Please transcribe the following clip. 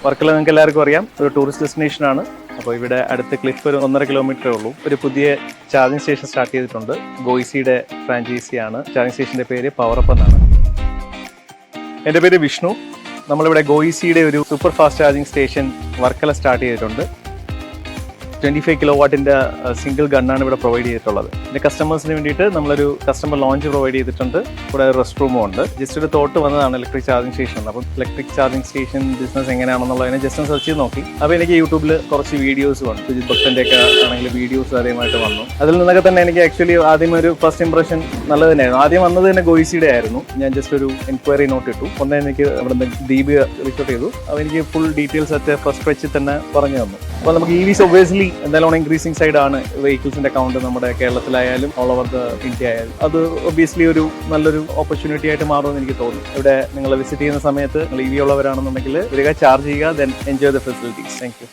വർക്കല നിങ്ങൾക്ക് എല്ലാവർക്കും അറിയാം, ഒരു ടൂറിസ്റ്റ് ഡെസ്റ്റിനേഷൻ ആണ്. അപ്പോൾ ഇവിടെ അടുത്ത് ക്ലിഫ് ഒരു 1.5 കിലോമീറ്ററേ ഉള്ളൂ. ഒരു പുതിയ ചാർജിങ് സ്റ്റേഷൻ സ്റ്റാർട്ട് ചെയ്തിട്ടുണ്ട്. ഗോയ്സിയുടെ ഫ്രാഞ്ചൈസിയാണ്. ചാർജിങ് സ്റ്റേഷൻ്റെ പേര് പവറപ്പ് എന്നാണ്. എൻ്റെ പേര് വിഷ്ണു. നമ്മളിവിടെ ഗോയ്സിയുടെ ഒരു super fast charging station Varkala start ചെയ്തിട്ടുണ്ട്. 25 കിലോവാട്ടിൻ്റെ സിംഗിൾ ഗണ്ണാണ് ഇവിടെ പ്രൊവൈഡ് ചെയ്തിട്ടുള്ളത്. പിന്നെ കസ്റ്റമേഴ്സിന് വേണ്ടിയിട്ട് നമ്മളൊരു കസ്റ്റമർ ലോഞ്ച് പ്രൊവൈഡ് ചെയ്തിട്ടുണ്ട്. ഇവിടെ റെസ്റ്റ് റൂമും ഉണ്ട്. ജസ്റ്റ് ഒരു തോട്ട് വന്നതാണ് ഇലക്ട്രിക് ചാർജിങ് സ്റ്റേഷൻ. അപ്പം ഇലക്ട്രിക് ചാർജിങ് സ്റ്റേഷൻ ബിസിനസ് എങ്ങനെയാണെന്നുള്ളതിനെ ജസ്റ്റ് ഒന്ന് സെർച്ച് ചെയ്ത് നോക്കി. അപ്പോൾ എനിക്ക് യൂട്യൂബിൽ കുറച്ച് വീഡിയോസ് വന്നു. സുജിത് ഭക്തൻ്റെ ഒക്കെ ആണെങ്കിൽ വീഡിയോസ് ആദ്യമായിട്ട് വന്നു. അതിൽ നിന്നൊക്കെ തന്നെ എനിക്ക് ആക്ച്വലി ആദ്യം ഒരു ഫസ്റ്റ് ഇംപ്രഷൻ നല്ലത് തന്നെയായിരുന്നു. ആദ്യം വന്നത് തന്നെ ഗോയ്സിയുടെ ആയിരുന്നു. ഞാൻ ജസ്റ്റ് ഒരു എൻക്വയറി നോട്ട് ഇട്ടു. ഒന്നേ എനിക്ക് അവിടെ ദീപ് റിപ്പോർട്ട് ചെയ്തു. അപ്പോൾ എനിക്ക് ഫുൾ ഡീറ്റെയിൽസ് ഒക്കെ ഫസ്റ്റ് വെച്ചിൽ തന്നെ പറഞ്ഞു തന്നു. അപ്പോൾ നമുക്ക് EVs ഒബ്വിയസ്ലി എന്തായാലും ഇൻക്രീസിങ് സൈഡാണ്. വെഹിക്കിൾസിന്റെ കൗണ്ട് നമ്മുടെ കേരളത്തിലായാലും ഓൾ ഓവർ ദ ഇന്ത്യ ആയാലും അത് ഒബ്വിയസ്ലി ഒരു നല്ലൊരു ഓപ്പർച്യൂണിറ്റി ആയിട്ട് മാറുമെന്ന് എനിക്ക് തോന്നുന്നു. ഇവിടെ നിങ്ങൾ വിസിറ്റ് ചെയ്യുന്ന സമയത്ത് നിങ്ങൾ EV ഉള്ളവരാണെന്നുണ്ടെങ്കിൽ വരിക, ചാർജ് ചെയ്യുക, then enjoy the facilities. Thank you.